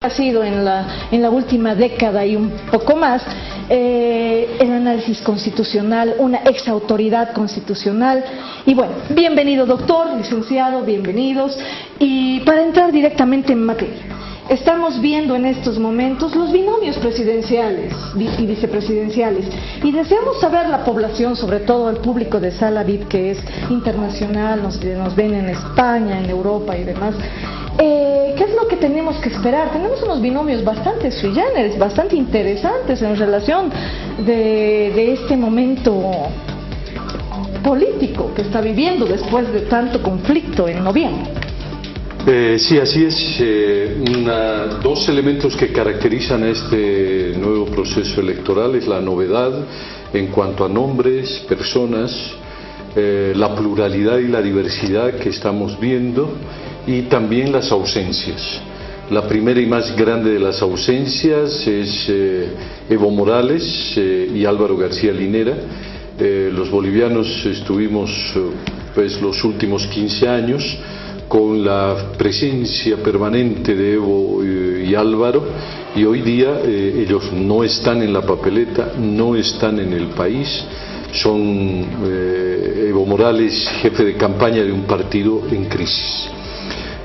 Ha sido en la última década y un poco más el análisis constitucional, una exautoridad constitucional. Y bueno, bienvenido doctor, licenciado, bienvenidos. Y para entrar directamente en materia, estamos viendo en estos momentos los binomios presidenciales y vicepresidenciales, y deseamos saber la población, sobre todo el público de Sala VIP, que es internacional, nos ven en España, en Europa y demás. ¿Qué es lo que tenemos que esperar? Tenemos unos binomios bastante sui generis, bastante interesantes en relación de este momento político que está viviendo después de tanto conflicto en noviembre. Sí, así es. Dos elementos que caracterizan este nuevo proceso electoral es la novedad en cuanto a nombres, personas, la pluralidad y la diversidad que estamos viendo, y también las ausencias. La primera y más grande de las ausencias es Evo Morales y Álvaro García Linera. Los bolivianos estuvimos pues los últimos 15 años con la presencia permanente de Evo y Álvaro, y hoy día ellos no están en la papeleta, no están en el país. Son Evo Morales, jefe de campaña de un partido en crisis.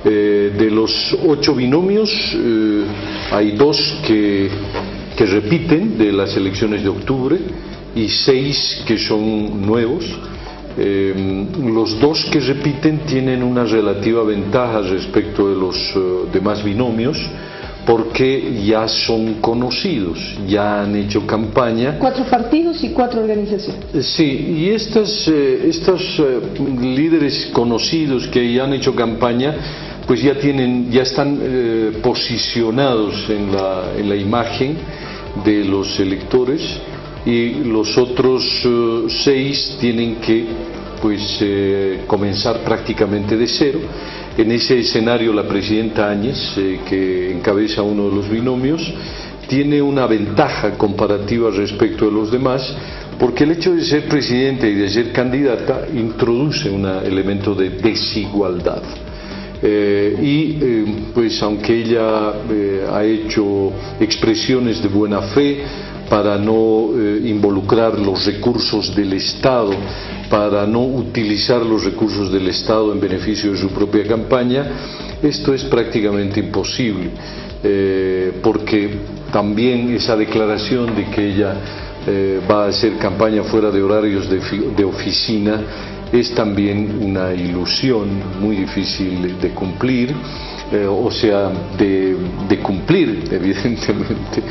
De los 8 binomios, hay 2 que repiten de las elecciones de octubre y 6 que son nuevos. Los 2 que repiten tienen una relativa ventaja respecto de los demás binomios, porque ya son conocidos, ya han hecho campaña. 4 partidos y 4 organizaciones. Sí, y estos líderes conocidos que ya han hecho campaña, pues ya están posicionados en la imagen de los electores, y los otros 6 tienen que pues comenzar prácticamente de cero. En ese escenario, la presidenta Áñez, que encabeza uno de los binomios, tiene una ventaja comparativa respecto de los demás, porque el hecho de ser presidenta y de ser candidata introduce un elemento de desigualdad. Pues aunque ella ha hecho expresiones de buena fe para no involucrar los recursos del Estado, para no utilizar los recursos del Estado en beneficio de su propia campaña, esto es prácticamente imposible, porque también esa declaración de que ella va a hacer campaña fuera de horarios de oficina es también una ilusión muy difícil de cumplir, de cumplir evidentemente,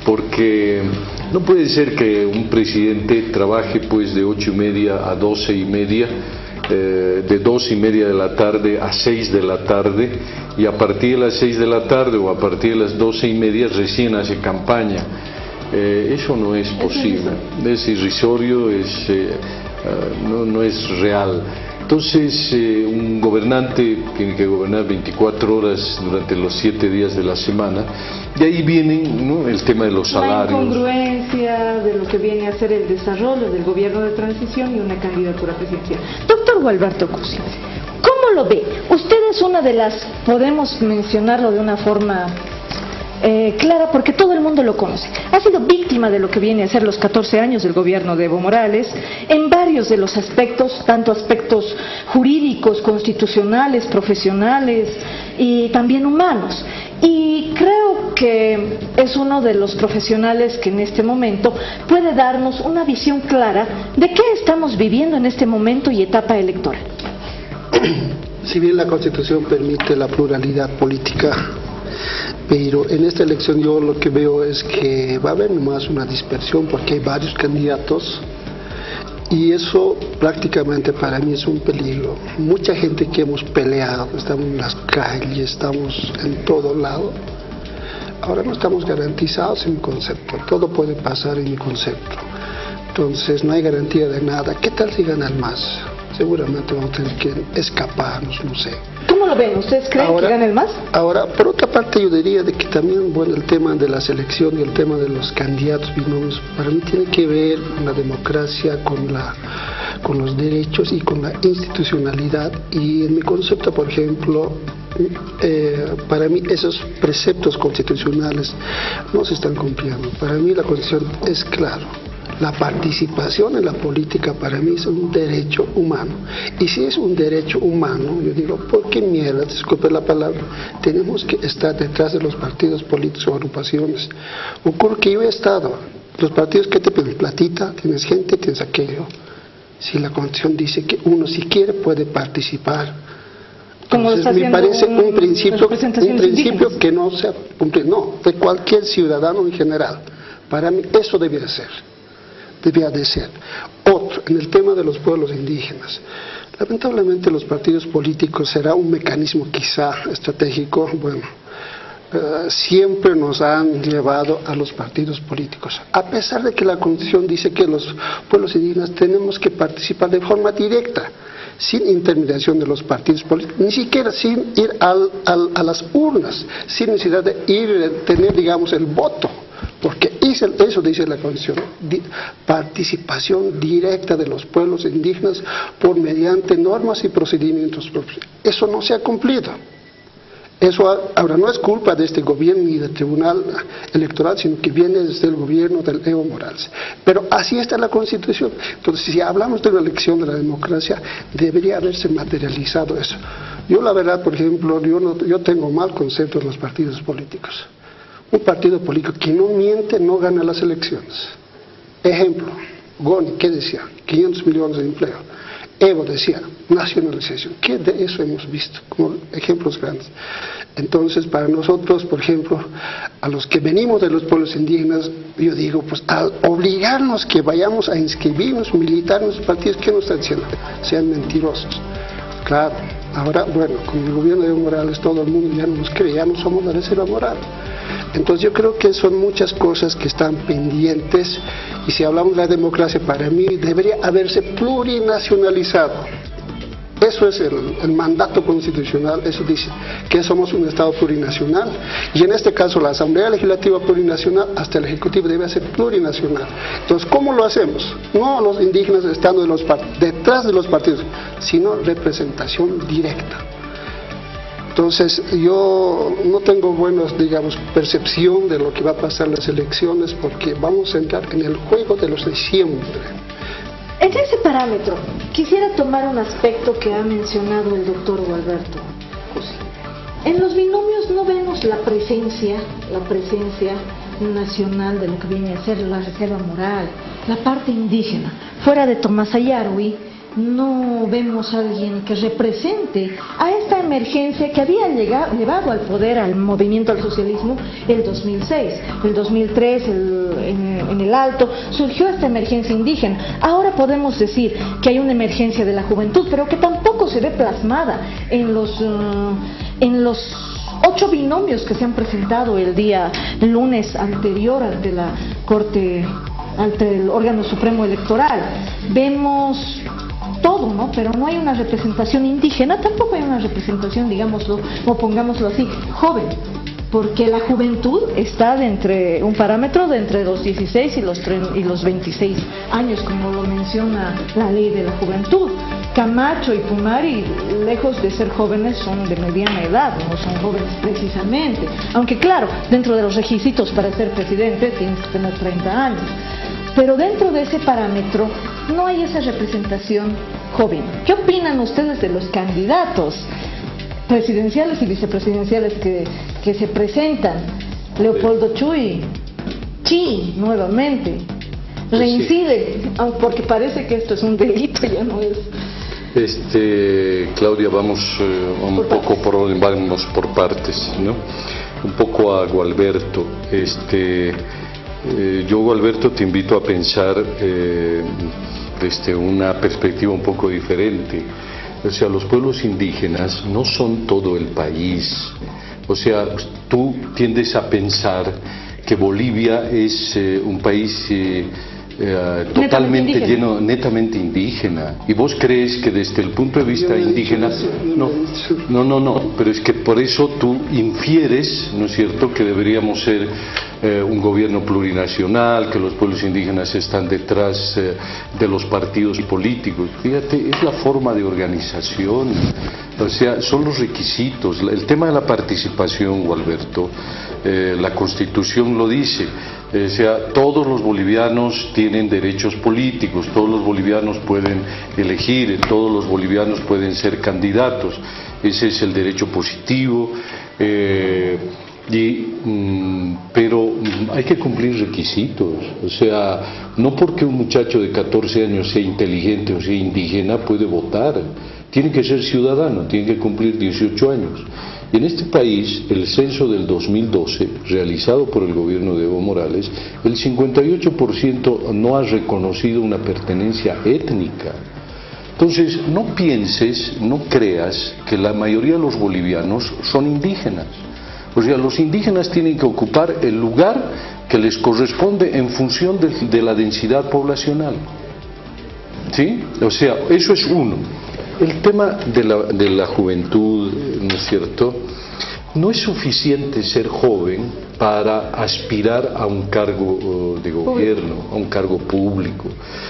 porque no puede ser que un presidente trabaje pues de 8:30 a 12:30, de 2:30 de la tarde a 6 de la tarde, y a partir de las 6 de la tarde o a partir de las 12:30 recién hace campaña. Eso no es posible, es irrisorio, no es real. Entonces un gobernante tiene que gobernar 24 horas durante los 7 días de la semana, y ahí viene, ¿no?, el tema de los salarios. La incongruencia de lo que viene a ser el desarrollo del gobierno de transición y una candidatura presidencial. Doctor Gualberto Cusi, ¿cómo lo ve? Usted es una de las, podemos mencionarlo de una forma clara, porque todo el mundo lo conoce. Ha sido víctima de lo que viene a ser los 14 años del gobierno de Evo Morales en varios de los aspectos, tanto aspectos jurídicos, constitucionales, profesionales y también humanos. Y creo que es uno de los profesionales que en este momento puede darnos una visión clara de qué estamos viviendo en este momento y etapa electoral. Si bien la Constitución permite la pluralidad política, pero en esta elección yo lo que veo es que va a haber más una dispersión, porque hay varios candidatos, y eso prácticamente para mí es un peligro. Mucha gente que hemos peleado, estamos en las calles, estamos en todo lado, ahora no estamos garantizados en mi concepto, todo puede pasar en mi concepto, entonces no hay garantía de nada. ¿Qué tal si gana el MAS? Seguramente vamos a tener que escaparnos, no sé. ¿Cómo lo ven? ¿Ustedes creen que gana el MAS? Ahora, por otra parte, yo diría de que también, bueno, el tema de la selección y el tema de los candidatos binomios, para mí tiene que ver con la democracia, con los derechos y con la institucionalidad. Y en mi concepto, por ejemplo, para mí esos preceptos constitucionales no se están cumpliendo. Para mí la Constitución es claro. La participación en la política para mí es un derecho humano. Y si es un derecho humano, yo digo, ¿por qué mierda, disculpe la palabra, tenemos que estar detrás de los partidos políticos o agrupaciones? Ocurre que yo he estado, los partidos que te piden platita, tienes gente, tienes aquello. Si la Constitución dice que uno si quiere puede participar, entonces me parece un principio que no se ha cumplido, no, de cualquier ciudadano en general. Para mí eso debía de ser. Otro, en el tema de los pueblos indígenas. Lamentablemente los partidos políticos será un mecanismo quizá estratégico, bueno, siempre nos han llevado a los partidos políticos. A pesar de que la Constitución dice que los pueblos indígenas tenemos que participar de forma directa, sin intermediación de los partidos políticos, ni siquiera sin ir a las urnas, sin necesidad de tener, digamos, el voto. Porque eso dice la Constitución, participación directa de los pueblos indígenas por mediante normas y procedimientos propios. Eso no se ha cumplido. Eso ahora no es culpa de este gobierno ni del Tribunal Electoral, sino que viene desde el gobierno del Evo Morales. Pero así está la Constitución. Entonces, si hablamos de una elección de la democracia, debería haberse materializado eso. Yo la verdad, por ejemplo, yo tengo mal concepto de los partidos políticos. Un partido político que no miente no gana las elecciones. Ejemplo, Goni, ¿qué decía? 500 millones de empleo. Evo decía, nacionalización. ¿Qué de eso hemos visto? Como ejemplos grandes. Entonces, para nosotros, por ejemplo, a los que venimos de los pueblos indígenas, yo digo, pues al obligarnos que vayamos a inscribirnos, militar en los partidos, ¿qué nos están diciendo? Sean mentirosos. Claro, ahora, bueno, con el gobierno de Evo Morales todo el mundo ya no nos cree, ya no somos la reserva moral. Entonces yo creo que son muchas cosas que están pendientes, y si hablamos de la democracia, para mí debería haberse plurinacionalizado. Eso es el mandato constitucional, eso dice que somos un Estado plurinacional, y en este caso la Asamblea Legislativa plurinacional, hasta el Ejecutivo debe ser plurinacional. Entonces, ¿cómo lo hacemos? No los indígenas estando detrás de los partidos, sino representación directa. Entonces, yo no tengo buenos, digamos, percepción de lo que va a pasar en las elecciones, porque vamos a entrar en el juego de los de siempre. En ese parámetro, quisiera tomar un aspecto que ha mencionado el doctor Gualberto Cusi. En los binomios no vemos la presencia nacional de lo que viene a ser la reserva moral, la parte indígena. Fuera de Tomás Ayarwi, no vemos a alguien que represente a esta emergencia que había llevado al poder al movimiento al socialismo el 2006. El 2003, en el Alto, surgió esta emergencia indígena. Ahora podemos decir que hay una emergencia de la juventud, pero que tampoco se ve plasmada en los 8 binomios que se han presentado el día lunes anterior ante la Corte, ante el órgano supremo electoral. Vemos todo, ¿no? Pero no hay una representación indígena, tampoco hay una representación, digámoslo, o pongámoslo así, joven, porque la juventud está entre un parámetro de entre los 16 y los 26 años, como lo menciona la ley de la juventud. Camacho y Pumari, lejos de ser jóvenes, son de mediana edad, no son jóvenes precisamente, aunque claro, dentro de los requisitos para ser presidente tienes que tener 30 años. Pero dentro de ese parámetro no hay esa representación joven. ¿Qué opinan ustedes de los candidatos presidenciales y vicepresidenciales que se presentan? Leopoldo Chi, nuevamente, reincide, porque parece que esto es un delito, ya no es. Claudia, vamos por partes, ¿no? Un poco a Gualberto. Yo, Gualberto, te invito a pensar desde una perspectiva un poco diferente. O sea, los pueblos indígenas no son todo el país. O sea, tú tiendes a pensar que Bolivia es un país totalmente lleno, netamente indígena. ¿Y vos crees que desde el punto de vista indígena? No, pero es que por eso tú infieres, ¿no es cierto?, que deberíamos ser un gobierno plurinacional, que los pueblos indígenas están detrás de los partidos políticos. Fíjate, es la forma de organización, o sea, son los requisitos. El tema de la participación, Gualberto, la Constitución lo dice. O sea, todos los bolivianos tienen derechos políticos, todos los bolivianos pueden elegir, todos los bolivianos pueden ser candidatos. Ese es el derecho positivo. Pero hay que cumplir requisitos. O sea, no porque un muchacho de 14 años sea inteligente o sea indígena puede votar. Tiene que ser ciudadano, tiene que cumplir 18 años. Y en este país, el censo del 2012, realizado por el gobierno de Evo Morales, el 58% no ha reconocido una pertenencia étnica. Entonces, no pienses, no creas que la mayoría de los bolivianos son indígenas. O sea, los indígenas tienen que ocupar el lugar que les corresponde en función de la densidad poblacional. ¿Sí? O sea, eso es uno. El tema de la juventud, ¿no es cierto?, no es suficiente ser joven para aspirar a un cargo de gobierno, a un cargo público.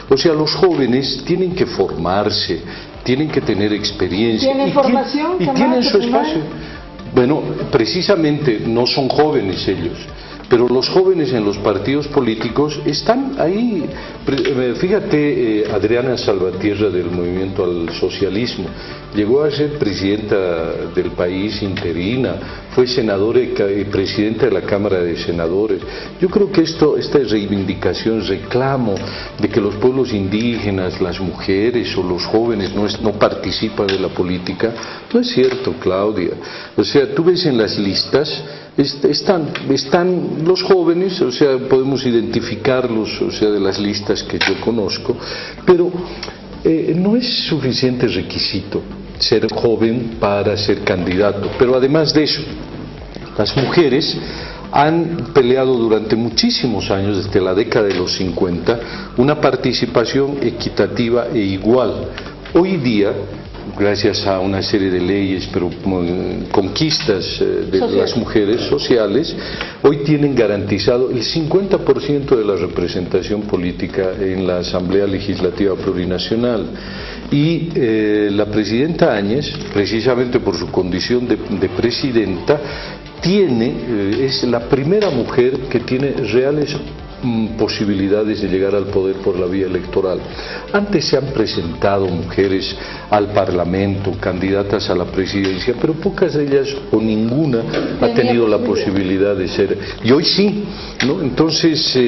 O sea, los jóvenes tienen que formarse, tienen que tener experiencia. ¿Tienen formación? Y tienen su espacio. Bueno, precisamente no son jóvenes ellos, pero los jóvenes en los partidos políticos están ahí. Fíjate, Adriana Salvatierra del Movimiento al Socialismo llegó a ser presidenta del país interina, fue senadora y presidenta de la Cámara de Senadores. Yo creo que esta reivindicación, reclamo de que los pueblos indígenas, las mujeres o los jóvenes no participan de la política, no es cierto, Claudia. O sea, tú ves en las listas, están los jóvenes, o sea, podemos identificarlos, o sea, de las listas que yo conozco, pero no es suficiente requisito ser joven para ser candidato. Pero además de eso, las mujeres han peleado durante muchísimos años, desde la década de los 50, una participación equitativa e igual. Hoy día, gracias a una serie de leyes, pero conquistas de las mujeres sociales, hoy tienen garantizado el 50% de la representación política en la Asamblea Legislativa Plurinacional. Y la presidenta Áñez, precisamente por su condición de presidenta, es la primera mujer que tiene reales posibilidades de llegar al poder por la vía electoral. Antes se han presentado mujeres al Parlamento, candidatas a la presidencia, pero pocas de ellas o ninguna ha tenido la posibilidad de ser, y hoy sí, ¿no? Entonces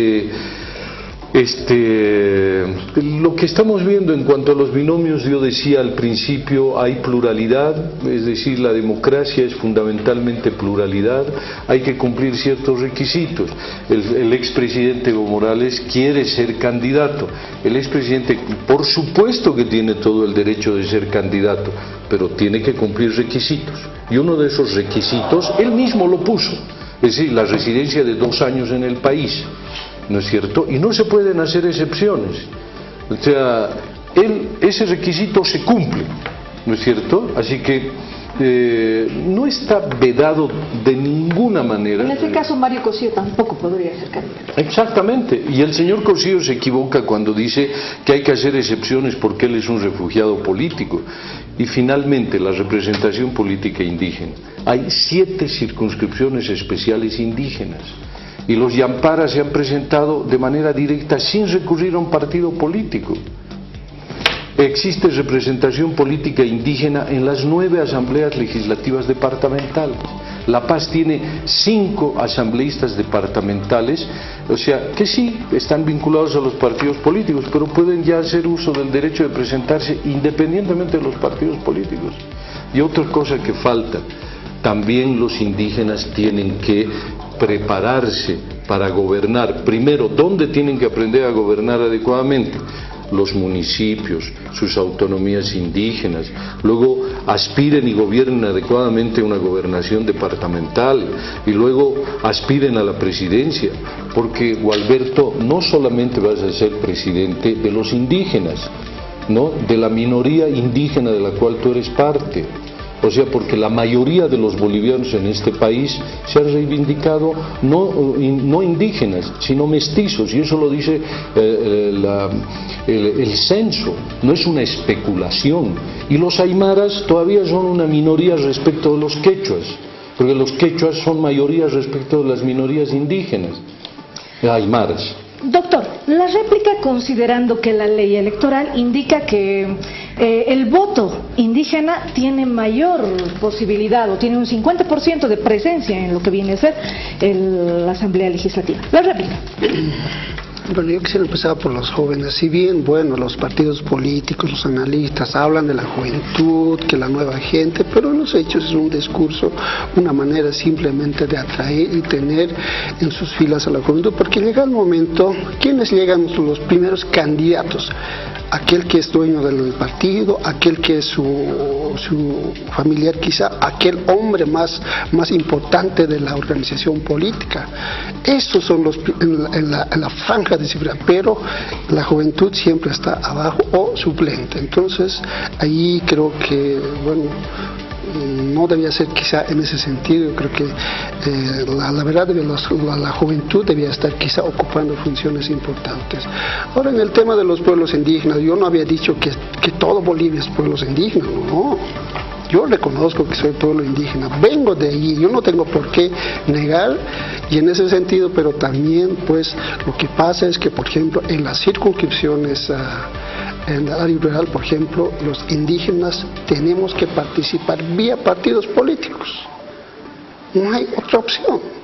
lo que estamos viendo en cuanto a los binomios, yo decía al principio, hay pluralidad, es decir, la democracia es fundamentalmente pluralidad, hay que cumplir ciertos requisitos. El expresidente Evo Morales quiere ser candidato, el expresidente por supuesto que tiene todo el derecho de ser candidato, pero tiene que cumplir requisitos, y uno de esos requisitos él mismo lo puso, es decir, la residencia de 2 años en el país, ¿no es cierto? Y no se pueden hacer excepciones. O sea, ese requisito se cumple, ¿no es cierto? Así que no está vedado de ninguna manera. En ese caso, Mario Cosío tampoco podría ser candidato. Exactamente. Y el señor Cosío se equivoca cuando dice que hay que hacer excepciones porque él es un refugiado político. Y finalmente, la representación política indígena. Hay 7 circunscripciones especiales indígenas. Y los Yamparas se han presentado de manera directa sin recurrir a un partido político. Existe representación política indígena en las 9 asambleas legislativas departamentales. La Paz tiene 5 asambleístas departamentales, o sea, que sí, están vinculados a los partidos políticos, pero pueden ya hacer uso del derecho de presentarse independientemente de los partidos políticos. Y otra cosa que falta, también los indígenas tienen que prepararse para gobernar. Primero, ¿dónde tienen que aprender a gobernar adecuadamente? los municipios, sus autonomías indígenas, luego aspiren y gobiernen adecuadamente una gobernación departamental y luego aspiren a la presidencia, porque Gualberto, no solamente vas a ser presidente de los indígenas, ¿no?, de la minoría indígena de la cual tú eres parte. O sea, porque la mayoría de los bolivianos en este país se han reivindicado no indígenas, sino mestizos, y eso lo dice el censo, no es una especulación. Y los aymaras todavía son una minoría respecto de los quechuas, porque los quechuas son mayoría respecto de las minorías indígenas, aymaras. Doctor, la réplica, considerando que la ley electoral indica que el voto indígena tiene mayor posibilidad o tiene un 50% de presencia en lo que viene a ser la Asamblea Legislativa. La réplica. Bueno, yo quisiera empezar por los jóvenes. Si bien, bueno, los partidos políticos, los analistas hablan de la juventud, que la nueva gente, pero en los hechos es un discurso, una manera simplemente de atraer y tener en sus filas a la juventud, porque llega el momento, ¿quiénes llegan los primeros candidatos? Aquel que es dueño del partido, aquel que es su familiar quizá, aquel hombre más importante de la organización política. Estos son los en la franja de cifra, pero la juventud siempre está abajo o suplente. Entonces ahí creo que, bueno, no debía ser quizá en ese sentido. Yo creo que la verdad la juventud debía estar quizá ocupando funciones importantes. Ahora, en el tema de los pueblos indígenas, yo no había dicho que todo Bolivia es pueblos indígenas, no. Yo reconozco que soy pueblo indígena, vengo de allí, yo no tengo por qué negar, y en ese sentido, pero también pues lo que pasa es que, por ejemplo, en las circunscripciones en el área rural, por ejemplo, los indígenas tenemos que participar vía partidos políticos. No hay otra opción.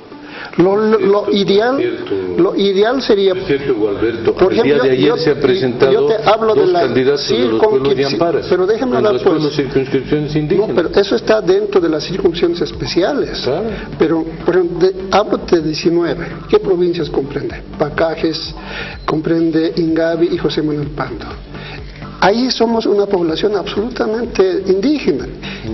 Lo ideal sería, Gualberto, por ejemplo, el día de ayer se han presentado dos candidatos de los pueblos de Amparas, pero déjame hablar, pues, las circunscripciones indígenas. No, pero eso está dentro de las circunscripciones especiales. Claro. Pero hablo de 19. ¿Qué provincias comprende? Pacajes, comprende Ingavi y José Manuel Pando. Ahí somos una población absolutamente indígena.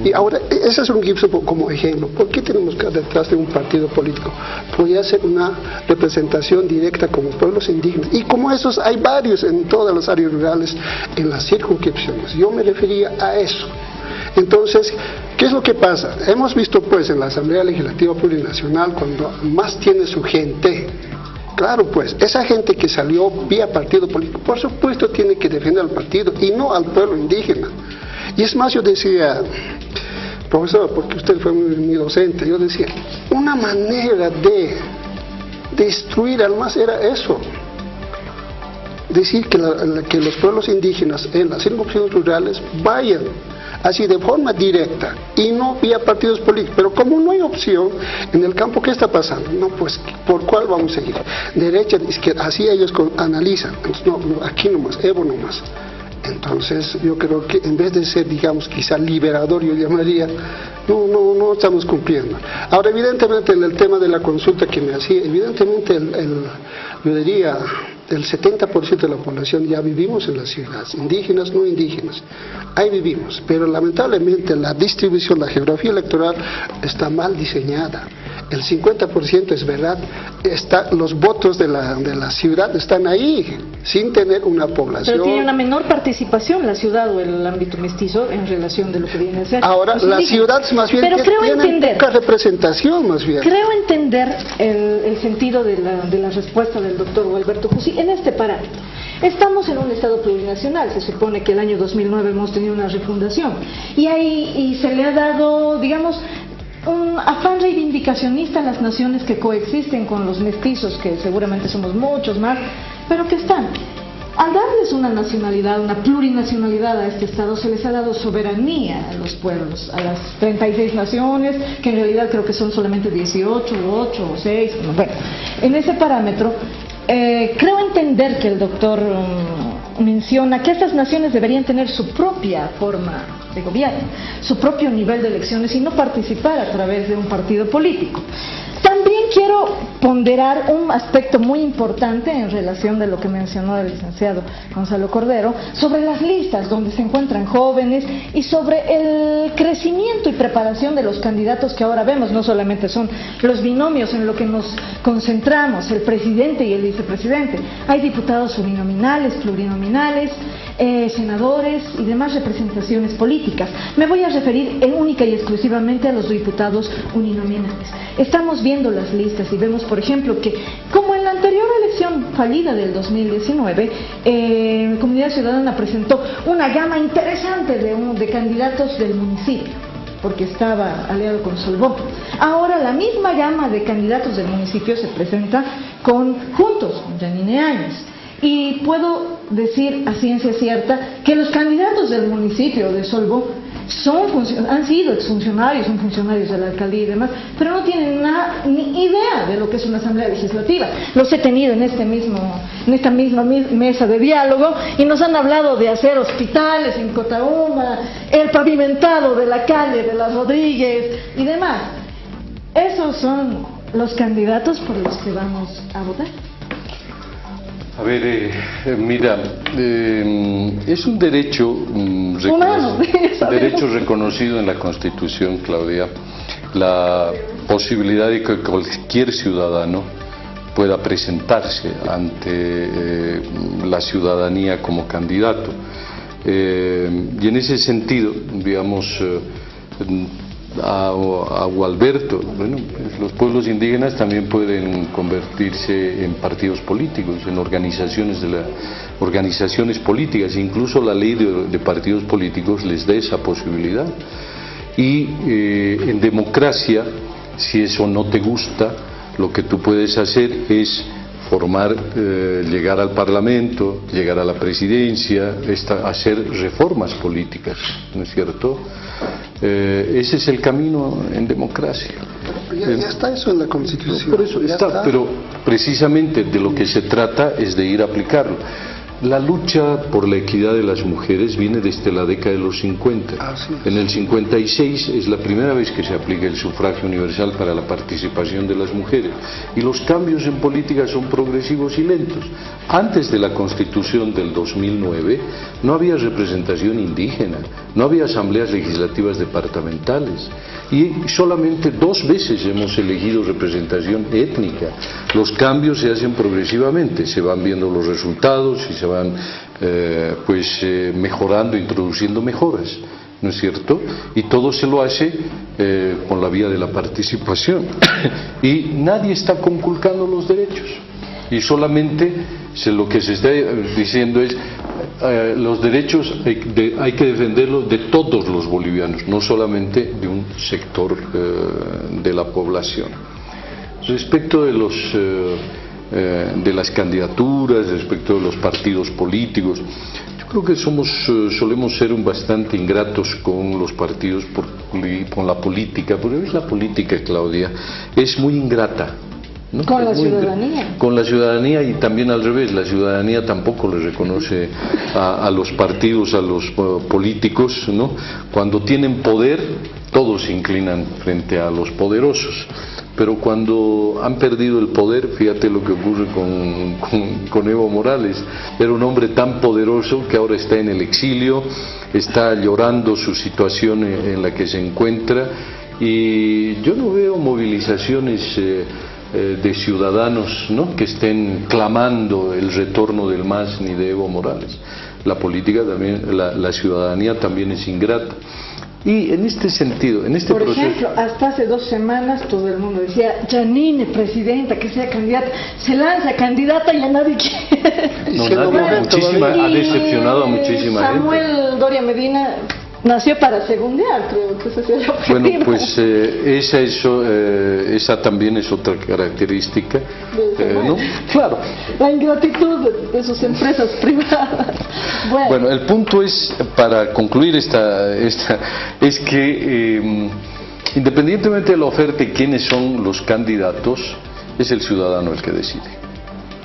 Y ahora, ese es un Gibson como ejemplo. ¿Por qué tenemos que detrás de un partido político? Podría ser una representación directa como pueblos indígenas. Y como esos hay varios en todas las áreas rurales, en las circunscripciones. Yo me refería a eso. Entonces, ¿qué es lo que pasa? Hemos visto pues en la Asamblea Legislativa Plurinacional, cuando más tiene su gente, claro, pues, esa gente que salió vía partido político, por supuesto tiene que defender al partido y no al pueblo indígena. Y es más, yo decía, profesor, porque usted fue mi docente, yo decía, una manera de destruir al MAS era eso. Decir que los pueblos indígenas en las circunscripciones rurales vayan así de forma directa y no vía partidos políticos. Pero como no hay opción en el campo, ¿qué está pasando? No, pues, ¿por cuál vamos a seguir? Derecha, izquierda, así ellos analizan. Entonces, no, aquí nomás, Evo nomás. Entonces yo creo que en vez de ser, digamos, quizá liberador, yo llamaría, no estamos cumpliendo. Ahora, evidentemente, en el tema de la consulta que me hacía, evidentemente yo diría, el 70% de la población ya vivimos en las ciudades, indígenas, no indígenas, ahí vivimos, pero lamentablemente la distribución, la geografía electoral está mal diseñada. El 50% es verdad, los votos de la ciudad están ahí, sin tener una población. Pero tiene una menor participación la ciudad o el ámbito mestizo en relación de lo que viene a ser. Ahora, las ciudades más bien tienen poca representación, más bien. Creo entender el sentido de la respuesta del doctor Gualberto Cusi en este parámetro. Estamos en un Estado plurinacional, se supone que el año 2009 hemos tenido una refundación, y se le ha dado, digamos, un afán reivindicacionista a las naciones que coexisten con los mestizos, que seguramente somos muchos más, pero que están. Al darles una nacionalidad, una plurinacionalidad a este Estado, se les ha dado soberanía a los pueblos, a las 36 naciones, que en realidad creo que son solamente 18, 8 o 6, bueno, en ese parámetro, creo entender que el doctor menciona que estas naciones deberían tener su propia forma de gobierno, su propio nivel de elecciones y no participar a través de un partido político. También quiero ponderar un aspecto muy importante en relación de lo que mencionó el licenciado Gonzalo Cordero, sobre las listas donde se encuentran jóvenes y sobre el crecimiento y preparación de los candidatos que ahora vemos. No solamente son los binomios en lo que nos concentramos, el presidente y el vicepresidente. Hay diputados uninominales, plurinominales, senadores y demás representaciones políticas. Me voy a referir única y exclusivamente a los diputados uninominales. Estamos viendo las listas y vemos, por ejemplo, que como en la anterior elección fallida del 2019, Comunidad Ciudadana presentó una gama interesante de candidatos del municipio, porque estaba aliado con Solvó. Ahora la misma gama de candidatos del municipio se presenta con Juntos, con Yanine Áñez. Y puedo decir a ciencia cierta que los candidatos del municipio de Solvó han sido exfuncionarios, son funcionarios de la alcaldía y demás, pero no tienen ni idea de lo que es una asamblea legislativa. Los he tenido en esta misma mesa de diálogo y nos han hablado de hacer hospitales en Cotauma, el pavimentado de la calle de las Rodríguez y demás. Esos son los candidatos por los que vamos a votar. A ver, mira, es un derecho, derecho reconocido en la Constitución, Claudia, la posibilidad de que cualquier ciudadano pueda presentarse ante la ciudadanía como candidato. Y en ese sentido, digamos, a Gualberto, bueno, los pueblos indígenas también pueden convertirse en partidos políticos, en organizaciones políticas, incluso la ley de partidos políticos les da esa posibilidad. Y en democracia, si eso no te gusta, lo que tú puedes hacer es llegar al Parlamento, llegar a la presidencia, hacer reformas políticas, ¿no es cierto? Ese es el camino en democracia. Ya está eso en la Constitución. Por eso está, pero precisamente de lo que se trata es de ir a aplicarlo. La lucha por la equidad de las mujeres viene desde la década de los 50. En el 56 es la primera vez que se aplica el sufragio universal para la participación de las mujeres. Y los cambios en política son progresivos y lentos. Antes de la Constitución del 2009 no había representación indígena, no había asambleas legislativas departamentales. Y solamente 2 veces hemos elegido representación étnica. Los cambios se hacen progresivamente, se van viendo los resultados y se van mejorando, introduciendo mejoras, ¿no es cierto? Y todo se lo hace con la vía de la participación. Y nadie está conculcando los derechos. Y solamente lo que se está diciendo es los derechos hay que defenderlos de todos los bolivianos, no solamente de un sector de la población. Respecto de las candidaturas, respecto de los partidos políticos, yo creo que solemos ser bastante ingratos con los partidos, con la política, porque la política, Claudia, es muy ingrata, ¿no? Con la ciudadanía. Con la ciudadanía, y también al revés, la ciudadanía tampoco le reconoce a los partidos, a los políticos, ¿no? Cuando tienen poder, todos se inclinan frente a los poderosos. Pero cuando han perdido el poder, fíjate lo que ocurre con Evo Morales. Era un hombre tan poderoso que ahora está en el exilio, está llorando su situación en la que se encuentra, y yo no veo movilizaciones de ciudadanos, ¿no?, que estén clamando el retorno del MAS ni de Evo Morales. La política también, la ciudadanía también es ingrata. Y en este sentido, en este proceso... Por ejemplo, hasta hace 2 semanas todo el mundo decía, Yanine, presidenta, que sea candidata, se lanza candidata y a nadie quiere. Ha decepcionado a muchísima gente. Samuel Doria Medina nació para segundear, creo que ese es el objetivo. Bueno, pues esa también es otra característica, ¿no? Claro. La ingratitud de sus empresas privadas. Bueno, el punto es, para concluir es que independientemente de la oferta y quiénes son los candidatos, es el ciudadano el que decide.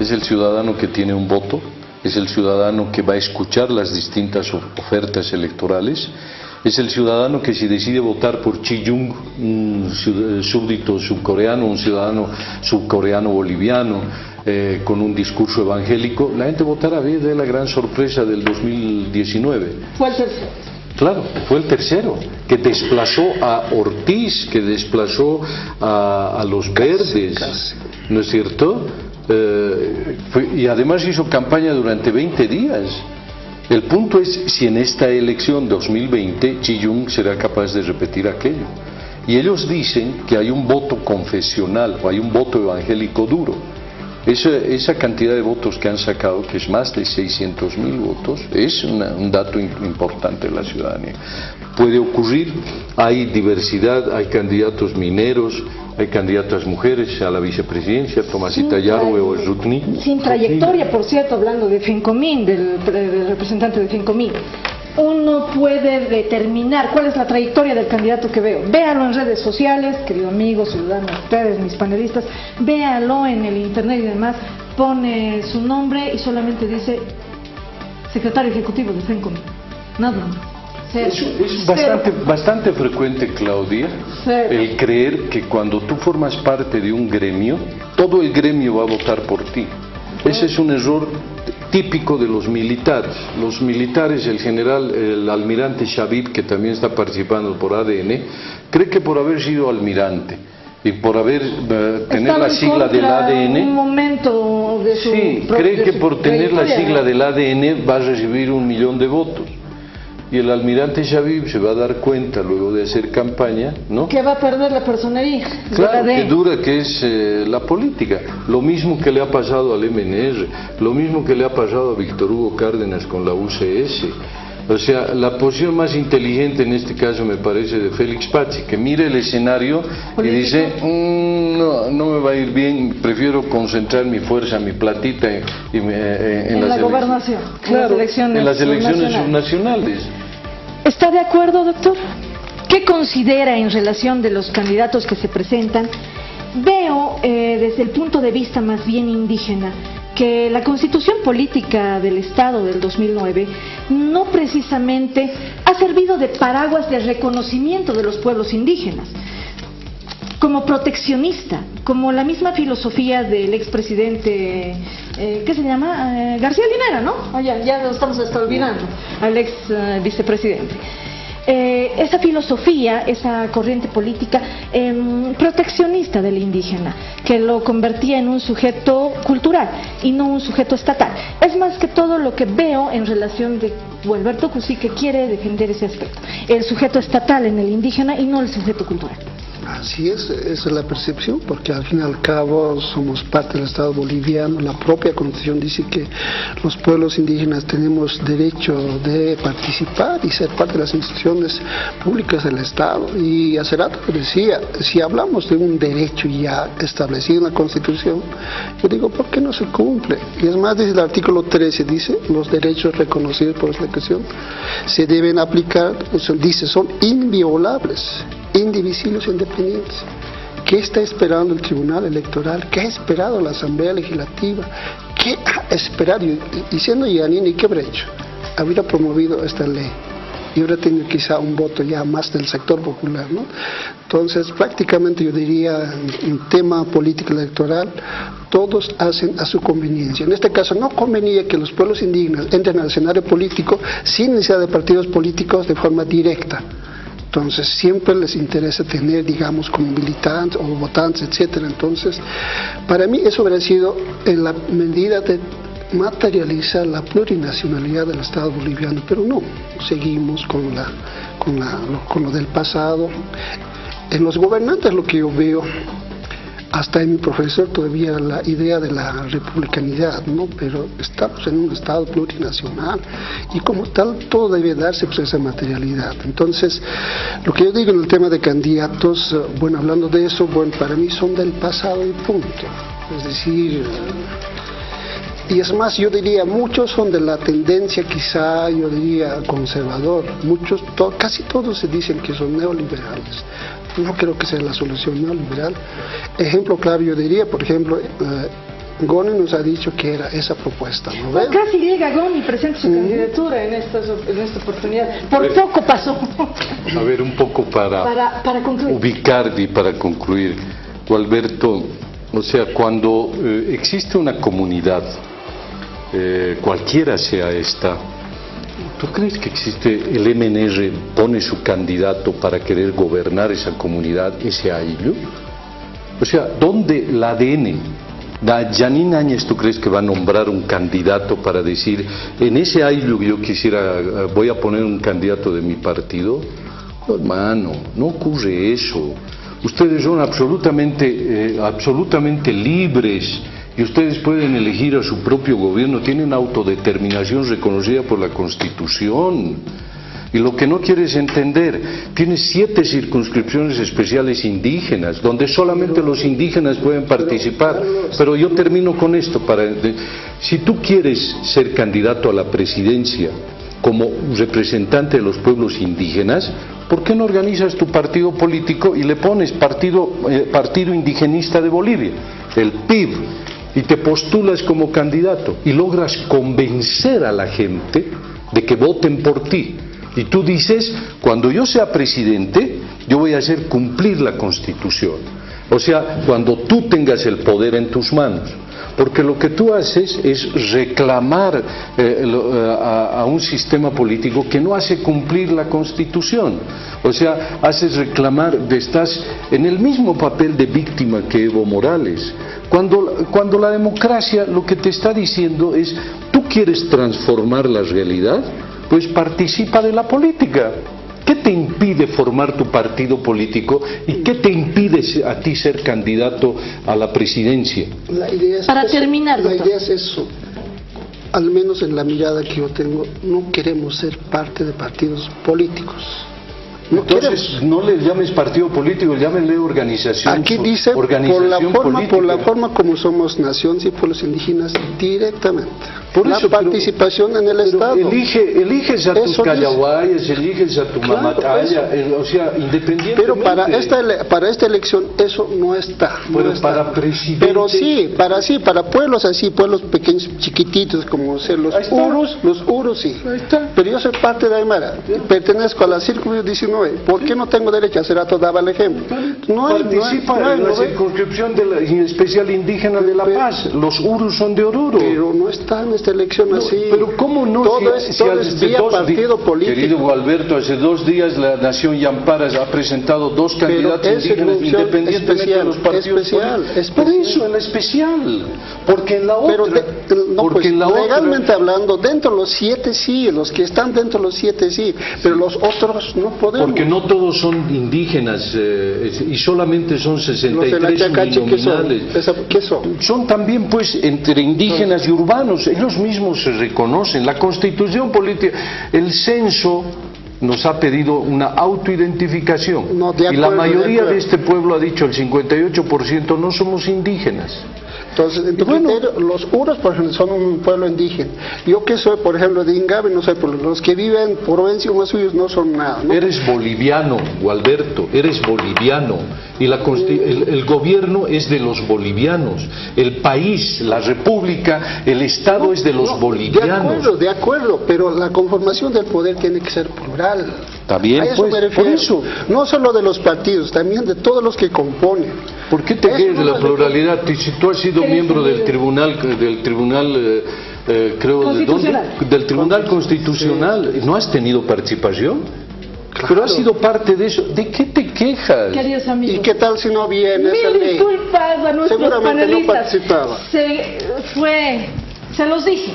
Es el ciudadano que tiene un voto, es el ciudadano que va a escuchar las distintas ofertas electorales, Es el ciudadano que si decide votar por Chi Jung, un súbdito subcoreano, un ciudadano subcoreano boliviano, con un discurso evangélico, la gente votará. De la gran sorpresa del 2019. Fue el tercero. Claro, fue el tercero, que desplazó a Ortiz, que desplazó a los Verdes, ¿no es cierto? Y además hizo campaña durante 20 días. El punto es si en esta elección 2020 Chi Jung será capaz de repetir aquello. Y ellos dicen que hay un voto confesional o hay un voto evangélico duro. Esa cantidad de votos que han sacado, que es más de 600.000 votos, es un dato importante de la ciudadanía. Puede ocurrir, hay diversidad, hay candidatos mineros, hay candidatas mujeres a la vicepresidencia, Tomasita Yarwe o Rutni. Sin trayectoria, por cierto, hablando de Fincomín, del representante de Fincomín. Uno puede determinar cuál es la trayectoria del candidato que veo. Véalo en redes sociales, querido amigo, ciudadanos, ustedes, mis panelistas, véalo en el internet y demás, pone su nombre y solamente dice secretario ejecutivo de Fincomín. Nada más. Es bastante frecuente, Claudia, el creer que cuando tú formas parte de un gremio, todo el gremio va a votar por ti. Ese es un error típico de los militares. Los militares, el almirante Shabib, que también está participando por ADN, cree que por haber sido almirante y por tener la sigla del ADN, un momento de su, sí, cree que por tener la sigla del ADN va a recibir 1 millón de votos. Y el almirante Shabib se va a dar cuenta luego de hacer campaña, ¿no?, que va a perder la personería. Claro, qué dura que es la política. Lo mismo que le ha pasado al MNR, lo mismo que le ha pasado a Víctor Hugo Cárdenas con la UCS. O sea, la posición más inteligente en este caso me parece de Félix Pazzi, que mire el escenario ¿político? Y dice, no me va a ir bien, prefiero concentrar mi fuerza, mi platita en la gobernación, claro, en las elecciones subnacionales. ¿Está de acuerdo, doctor? ¿Qué considera en relación de los candidatos que se presentan? Veo desde el punto de vista más bien indígena que la Constitución Política del Estado del 2009 no precisamente ha servido de paraguas de reconocimiento de los pueblos indígenas, como proteccionista, como la misma filosofía del expresidente, ¿qué se llama? García Linera, ¿no? Ya lo estamos hasta olvidando, al ex vicepresidente. Esa filosofía, esa corriente política proteccionista del indígena, que lo convertía en un sujeto cultural y no un sujeto estatal. Es más que todo lo que veo en relación de Gualberto Cusi, que quiere defender ese aspecto, el sujeto estatal en el indígena y no el sujeto cultural. Así es, esa es la percepción, porque al fin y al cabo somos parte del Estado boliviano. La propia Constitución dice que los pueblos indígenas tenemos derecho de participar y ser parte de las instituciones públicas del Estado. Y hace rato decía, si hablamos de un derecho ya establecido en la Constitución, yo digo, ¿por qué no se cumple? Y es más, desde el artículo 13 dice, los derechos reconocidos por la Constitución se deben aplicar, dice, son inviolables, indivisibles e independientes. ¿Qué está esperando el Tribunal Electoral? ¿Qué ha esperado la Asamblea Legislativa? ¿Qué ha esperado? Y siendo Yanini, ¿qué habrá hecho? Habría promovido esta ley y hubiera tenido quizá un voto ya más del sector popular, ¿no? Entonces, prácticamente yo diría, en tema político electoral, todos hacen a su conveniencia. En este caso, no convenía que los pueblos indígenas entren al escenario político sin necesidad de partidos políticos de forma directa. Entonces siempre les interesa tener, digamos, como militantes o votantes, etcétera. Entonces, para mí eso habría sido en la medida de materializar la plurinacionalidad del Estado boliviano, pero no, seguimos con lo del pasado. En los gobernantes lo que yo veo, hasta en mi profesor todavía la idea de la republicanidad, ¿no? Pero estamos en un Estado plurinacional y como tal todo debe darse pues esa materialidad. Entonces, lo que yo digo en el tema de candidatos, bueno, hablando de eso, bueno, para mí son del pasado y punto. Es decir, y es más, yo diría, muchos son de la tendencia quizá, yo diría, conservador. Muchos, casi todos se dicen que son neoliberales. No creo que sea la solución neoliberal. Ejemplo claro, yo diría, por ejemplo, Goni nos ha dicho que era esa propuesta, ¿no ves? Casi llega Goni y presenta su candidatura en esta oportunidad. Por poco pasó. A ver, un poco para concluir. Ubicar y para concluir. Gualberto, o sea, cuando existe una comunidad, cualquiera sea esta, ¿tú crees que existe el MNR pone su candidato para querer gobernar esa comunidad, ese ayllu? O sea, ¿dónde el ADN? Janine Áñez, ¿tú crees que va a nombrar un candidato para decir, en ese ayllu yo quisiera, voy a poner un candidato de mi partido? No, hermano, no ocurre eso. Ustedes son absolutamente libres y ustedes pueden elegir a su propio gobierno, tienen autodeterminación reconocida por la Constitución. Y lo que no quieres entender, tienes 7 circunscripciones especiales indígenas, donde solamente los indígenas pueden participar. Pero yo termino con esto. Si tú quieres ser candidato a la presidencia como representante de los pueblos indígenas, ¿por qué no organizas tu partido político y le pones Partido Indigenista de Bolivia, el PIB, y te postulas como candidato y logras convencer a la gente de que voten por ti? Y tú dices, cuando yo sea presidente, yo voy a hacer cumplir la Constitución. O sea, cuando tú tengas el poder en tus manos. Porque lo que tú haces es reclamar a un sistema político que no hace cumplir la Constitución. O sea, haces reclamar, estás en el mismo papel de víctima que Evo Morales. Cuando la democracia lo que te está diciendo es, ¿tú quieres transformar la realidad? Pues participa de la política. ¿Qué te impide formar tu partido político y qué te impide a ti ser candidato a la presidencia? La idea es terminar, la idea es eso. Al menos en la mirada que yo tengo, no queremos ser parte de partidos políticos. Entonces, no le llames partido político, llámenle organización. Aquí dice, por la forma como somos naciones y pueblos indígenas, directamente. Por la eso, participación en el Estado. Eliges a tus callahuayas, eliges a tu mamataya, o sea, independientemente. Pero para esta elección eso no está. Pero no para está. presidente. Pero para pueblos así, pueblos pequeños, chiquititos, como ser los urus sí. Pero yo soy parte de Aymara, pertenezco a la Círculo 19. ¿Por qué no tengo derecho a hacer a daba el ejemplo? Participa en la circunscripción especial indígena de La Paz. Los urus son de Oruro. Pero no está en esta elección así. Pero ¿cómo no? Todo es vía partido político. Querido Alberto, hace 2 días la Nación Yampara ha presentado 2 candidatos indígenas independientemente de los partidos políticos. Por eso, en la especial. Porque en la otra... legalmente hablando, dentro de los 7 sí, los que están dentro de los 7 sí, pero los otros no podemos. Porque no todos son indígenas y solamente son 63 uninominales. ¿Qué son? Son también pues entre indígenas y urbanos, ellos mismos se reconocen. La Constitución política, el censo nos ha pedido una autoidentificación y la mayoría de este pueblo ha dicho, el 58% no somos indígenas. Entonces, en tu criterio, los urus, por ejemplo, son un pueblo indígena. Yo que soy, por ejemplo, de Ingabe, no soy, los que viven en provincia más suyos no son nada, ¿no? Eres boliviano, Gualberto, eres boliviano. Y el gobierno es de los bolivianos. El país, la república, el Estado es de los bolivianos. De acuerdo, pero la conformación del poder tiene que ser plural. Está bien, pues, por eso. No solo de los partidos, también de todos los que componen. ¿Por qué te quedas de la pluralidad? Si tú has sido miembro del tribunal creo, del Tribunal Constitucional, ¿no has tenido participación? Claro. Pero has sido parte de eso. ¿De qué te quejas? Queridos amigos. ¿Y qué tal si no viene esa ley? Disculpas a nuestros seguramente panelistas. No participaba. Se los dije,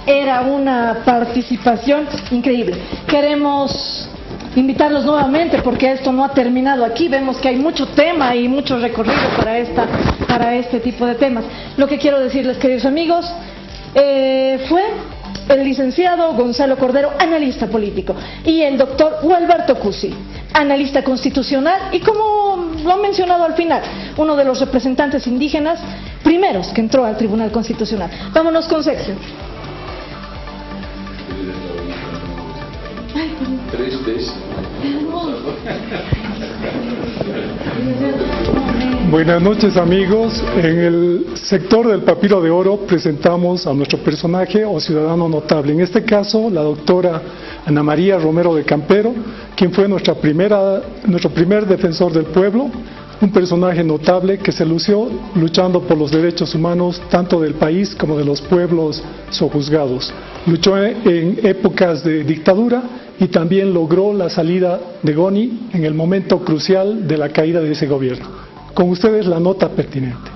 era una participación increíble. Queremos invitarlos nuevamente porque esto no ha terminado aquí. Vemos que hay mucho tema y mucho recorrido para este tipo de temas. Lo que quiero decirles, queridos amigos, fue el licenciado Gonzalo Cordero, analista político, y el doctor Gualberto Cusi, analista constitucional y, como lo han mencionado al final, uno de los representantes indígenas primeros que entró al Tribunal Constitucional. Vámonos con Sexo. Ay, 3 veces. Buenas noches, amigos. En el sector del Papiro de Oro presentamos a nuestro personaje o ciudadano notable. En este caso, la doctora Ana María Romero de Campero, quien fue nuestro primer defensor del pueblo, un personaje notable que se lució luchando por los derechos humanos tanto del país como de los pueblos sojuzgados. Luchó en épocas de dictadura y también logró la salida de Goni en el momento crucial de la caída de ese gobierno. Con ustedes la nota pertinente.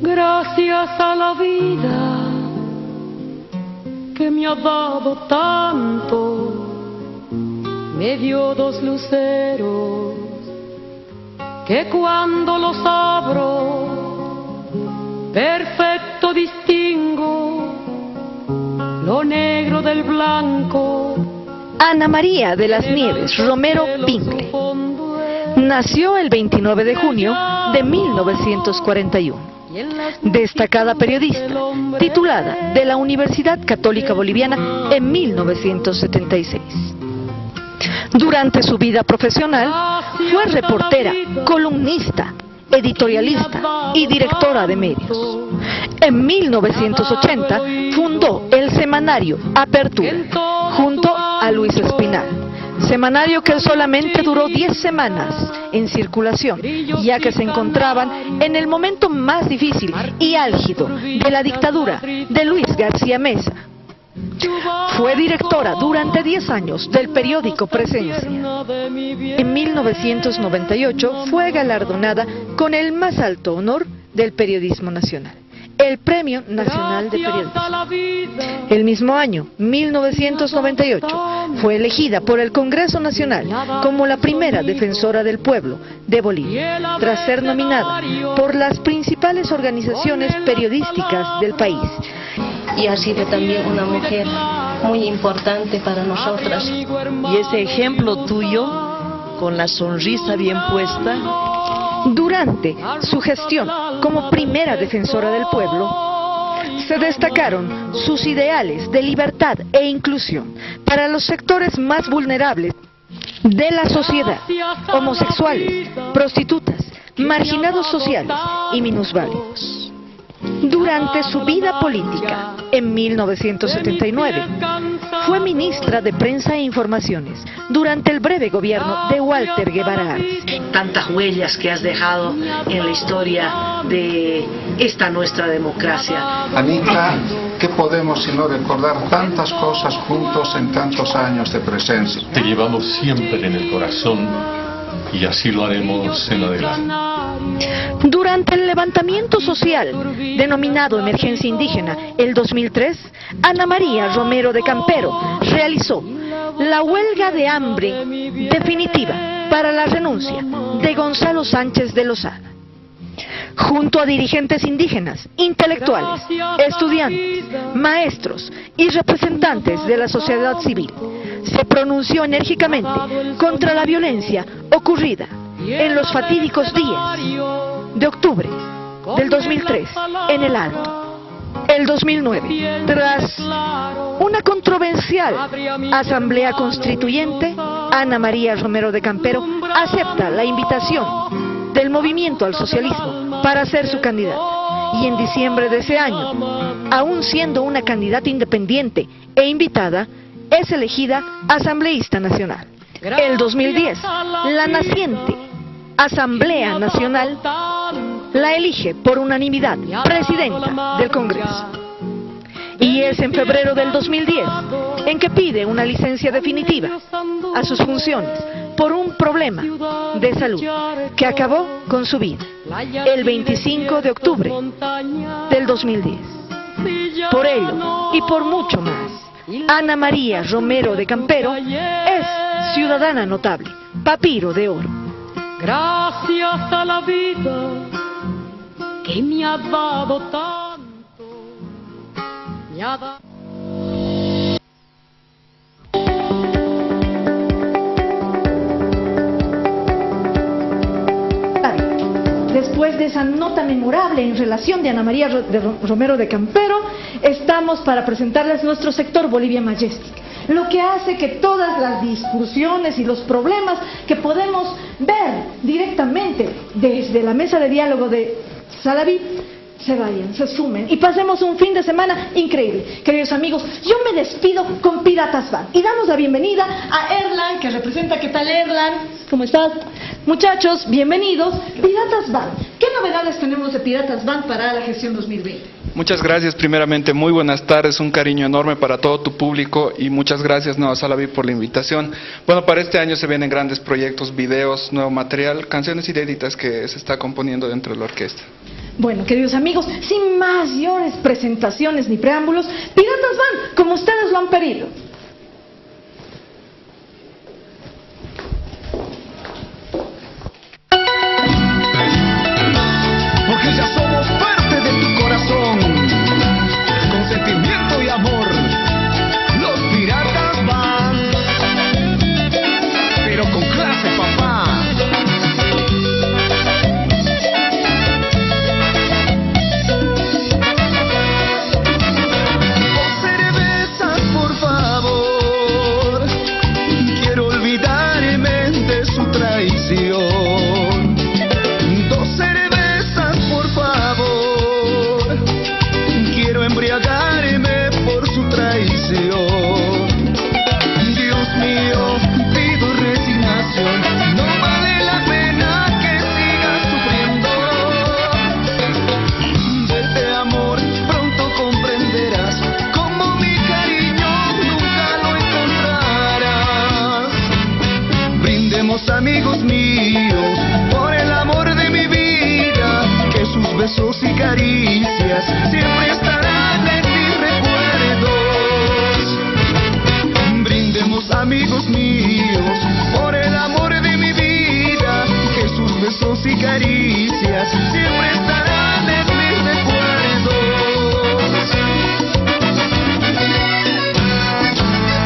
Gracias a la vida que me ha dado tanto, me dio dos luceros que cuando los abro perfecto distingo lo negro del blanco. Ana María de las Nieves Romero Pingle nació el 29 de junio de 1941. Destacada periodista, titulada de la Universidad Católica Boliviana en 1976. Durante su vida profesional fue reportera, columnista, editorialista y directora de medios. En 1980 fundó el semanario Apertura junto a Luis Espinal, semanario que solamente duró 10 semanas en circulación, ya que se encontraban en el momento más difícil y álgido de la dictadura de Luis García Meza. Fue directora durante 10 años del periódico Presencia. En 1998 fue galardonada con el más alto honor del periodismo nacional, el Premio Nacional de Periodismo. El mismo año, 1998, fue elegida por el Congreso Nacional como la primera defensora del pueblo de Bolivia, tras ser nominada por las principales organizaciones periodísticas del país. Y ha sido también una mujer muy importante para nosotras. Y ese ejemplo tuyo, con la sonrisa bien puesta. Durante su gestión como primera defensora del pueblo, se destacaron sus ideales de libertad e inclusión para los sectores más vulnerables de la sociedad: homosexuales, prostitutas, marginados sociales y minusválidos. Durante su vida política, en 1979, fue ministra de Prensa e Informaciones durante el breve gobierno de Walter Guevara Arce. Tantas huellas que has dejado en la historia de esta nuestra democracia. Anita, ¿qué podemos sino recordar tantas cosas juntos en tantos años de presencia? Te llevamos siempre en el corazón y así lo haremos en adelante. Durante el levantamiento social denominado Emergencia Indígena el 2003, Ana María Romero de Campero realizó la huelga de hambre definitiva para la renuncia de Gonzalo Sánchez de Lozada. Junto a dirigentes indígenas, intelectuales, estudiantes, maestros y representantes de la sociedad civil, se pronunció enérgicamente contra la violencia ocurrida en los fatídicos días de octubre del 2003 en el Alto. El 2009, tras una controversial asamblea constituyente, Ana María Romero de Campero acepta la invitación del Movimiento al Socialismo para ser su candidata, y en diciembre de ese año, aún siendo una candidata independiente e invitada, es elegida asambleísta nacional. El 2010, la naciente Asamblea Nacional la elige por unanimidad presidenta del Congreso. Y es en febrero del 2010 en que pide una licencia definitiva a sus funciones por un problema de salud que acabó con su vida el 25 de octubre del 2010. Por ello y por mucho más, Ana María Romero de Campero es ciudadana notable, Papiro de Oro. Gracias a la vida que me ha dado tanto, me ha dado... Después de esa nota memorable en relación de Ana María Romero de Campero, estamos para presentarles nuestro sector Bolivia Majestic. lo que hace que todas las discusiones y los problemas que podemos ver directamente desde la mesa de diálogo de Salaví se vayan, se sumen y pasemos un fin de semana increíble. Queridos amigos, yo me despido con Piratas Band y damos la bienvenida a Erlan, que representa. ¿Qué tal, Erlan? ¿Cómo estás? Muchachos, bienvenidos. Piratas Band, ¿qué novedades tenemos de Piratas Band para la gestión 2020? Muchas gracias, primeramente, muy buenas tardes, un cariño enorme para todo tu público y muchas gracias, Nueva Salaví, por la invitación. Bueno, para este año se vienen grandes proyectos, videos, nuevo material, canciones inéditas que se está componiendo dentro de la orquesta. Bueno, queridos amigos, sin mayores presentaciones ni preámbulos, Piratas Band, como ustedes lo han pedido. Porque ya somos parte de tu corazón, con sentimiento y amor, los Piratas Band, pero con clase, papá. Dos cervezas, por favor. Quiero embriagarme por su traición. Dios mío, pido resignación. No vale la pena que sigas sufriendo. Vete, amor, pronto comprenderás cómo mi cariño nunca lo encontrarás. Brindemos, amigos míos, por el amor de mi vida, que sus besos y caricias siempre estarán en mis recuerdos. Brindemos, amigos míos, por el amor de mi vida, que sus besos y caricias siempre estarán en mis recuerdos.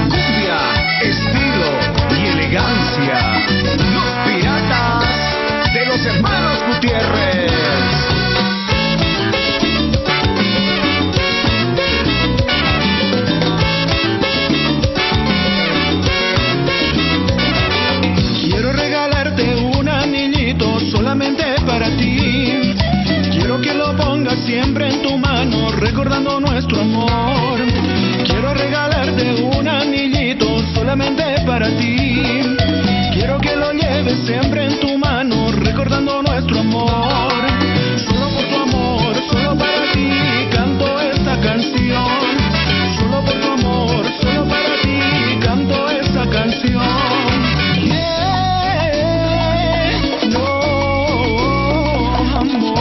Cumbia, estilo y elegancia, los piratas de los hermanos Gutiérrez. Quiero regalarte un anillito solamente para ti. Quiero que lo pongas siempre en tu mano, recordando nuestro amor. Quiero regalarte un anillito solamente para ti. Quiero que lo lleves siempre en tu mano, recordando nuestro amor. Solo por tu amor, solo para ti, canto esta canción. Solo por tu amor, solo para ti, canto esta canción. No, amor.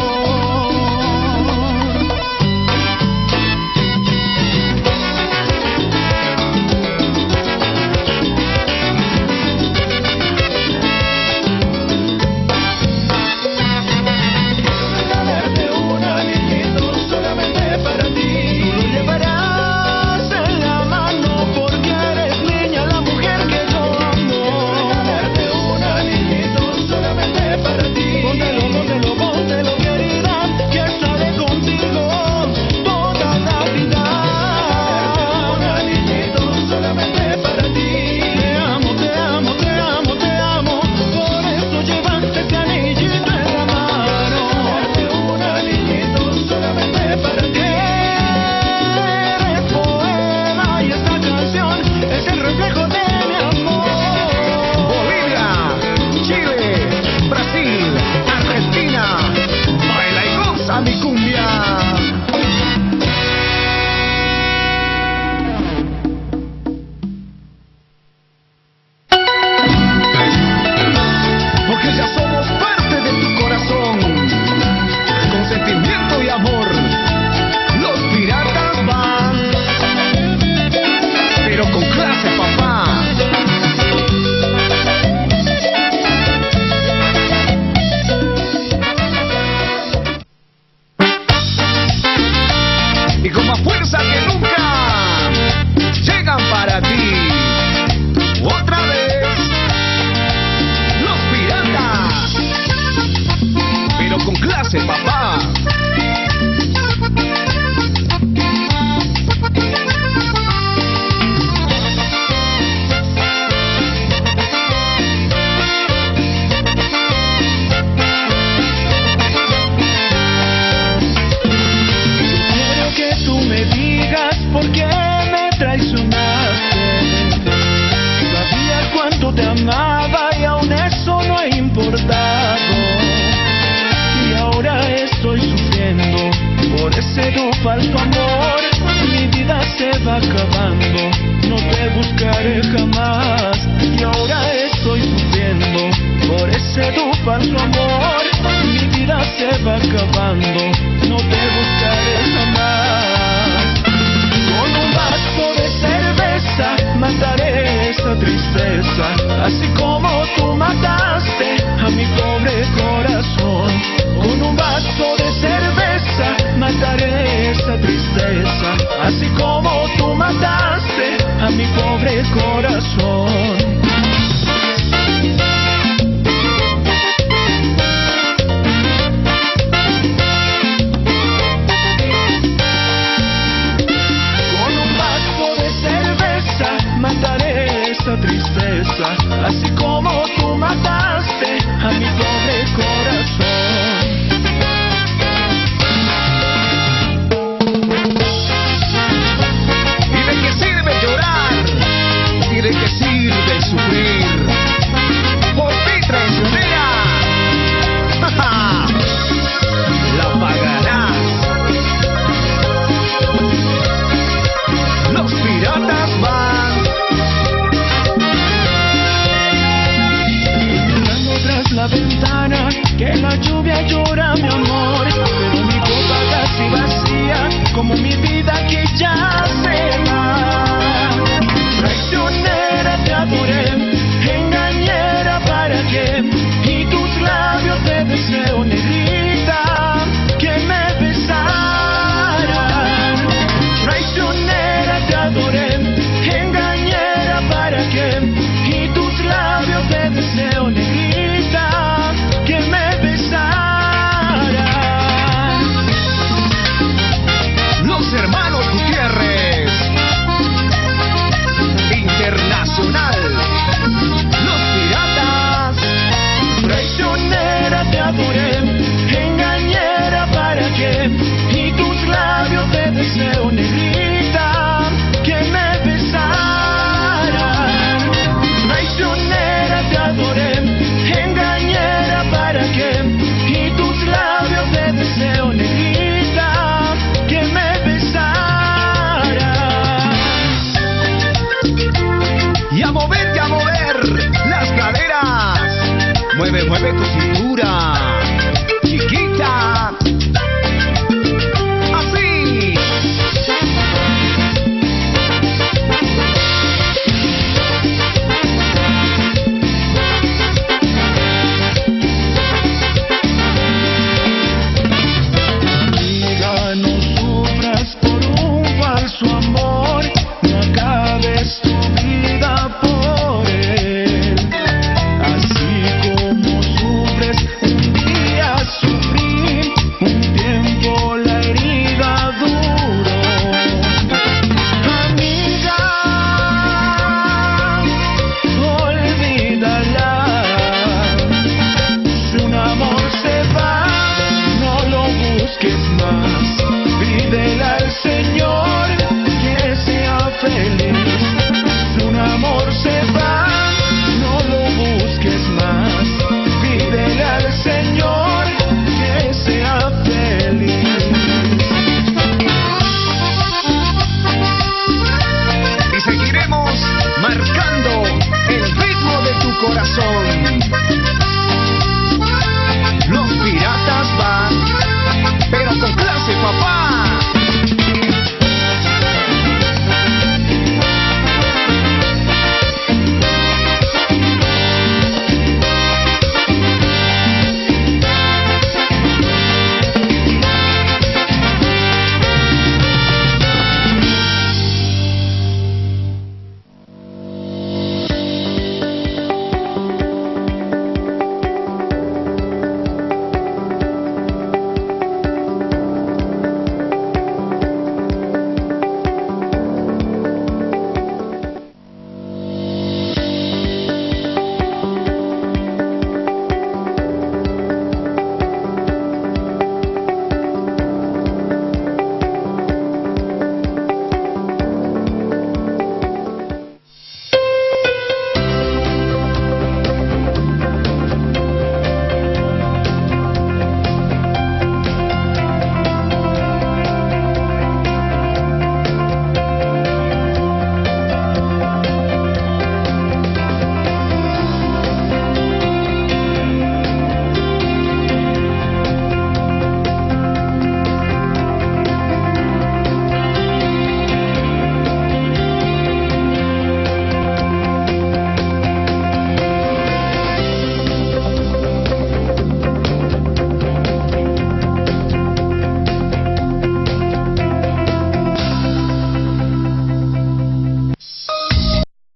se va acabando, no te buscaré jamás. Con un vaso de cerveza mataré esa tristeza, así como tú mataste a mi pobre corazón. Con un vaso de cerveza mataré esa tristeza, así como tú mataste a mi pobre corazón. Mataré esa tristeza, así como tú mataste a mi pobre corazón. ¿Y de qué sirve llorar? ¿Y de qué sirve sufrir? Por ti traicionera, la pagarás. Los piratas van la ventana, que la lluvia llora mi amor, pero mi copa casi vacía, como mi vida que ya se va. Traicionera te adoré, engañera para qué, y tus labios te deseo, negrita, que me besaran. Traicionera te adoré, engañera para qué, y tus labios te deseo, negrita, que me besaran. Los hermanos Gutiérrez, internacional, los piratas. Traicionera te adoré, engañera para qué, y tus labios te deseo, negrita, que me besaran. Traicionera te adoré, engañera para qué, y tus labios te deseo, negrita, que me besaran. Y a mover las caderas, mueve tu cintura, chiquita, así. Pídele al Señor.